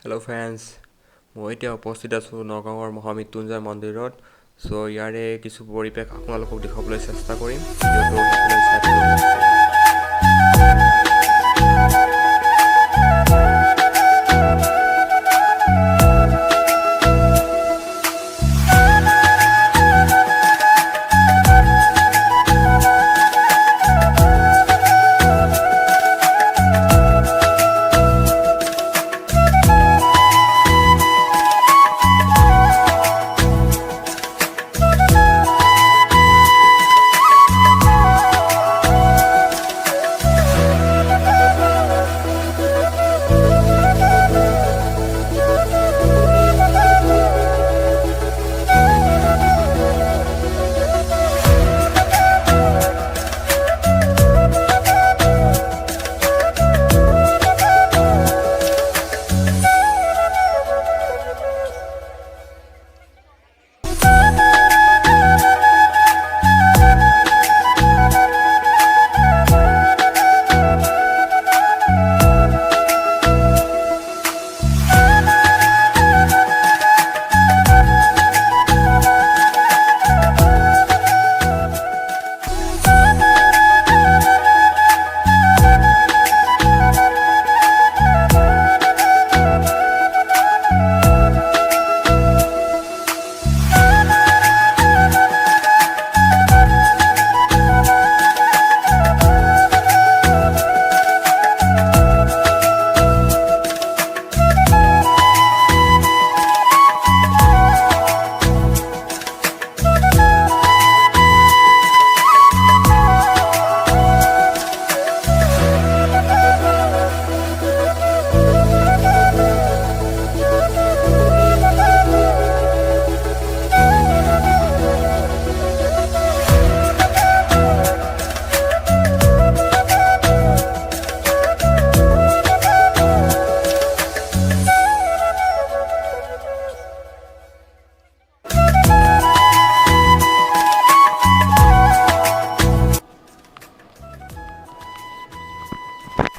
Hello friends, মই এতিয়া উপস্থিত আছোঁ নগাঁৱৰ মহামৃত্যুঞ্জয় মন্দিৰত। সো ইয়াৰে কিছু পৰিৱেশ আপোনালোকক দেখাবলৈ চেষ্টা কৰিম। ভিডিঅ'টো সকলোৱে চাই থাকিব।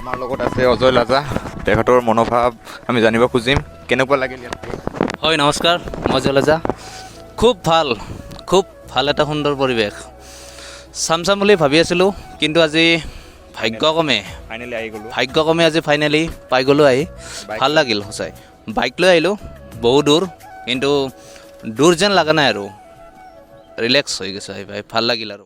আমাৰ লগত আছে অজয় লাজা, তেখেতৰ মনোভাৱ আমি জানিব খুজিম। কেনেকুৱা লাগিল ইয়াত? হয়, নমস্কাৰ, মই অজয় লাজা। খুব ভাল এটা সুন্দৰ পৰিৱেশ। চাম বুলি ভাবি আছিলোঁ, কিন্তু আজি ভাগ্যক্ৰমে আজি ফাইনেলি পাই গ'লোঁ। আহি ভাল লাগিল সঁচাই। বাইক লৈ আহিলোঁ, বহু দূৰ, কিন্তু দূৰ যেন লগা নাই আৰু ৰিলেক্স হৈ গৈছোঁ আহি পাই, ভাল লাগিল আৰু।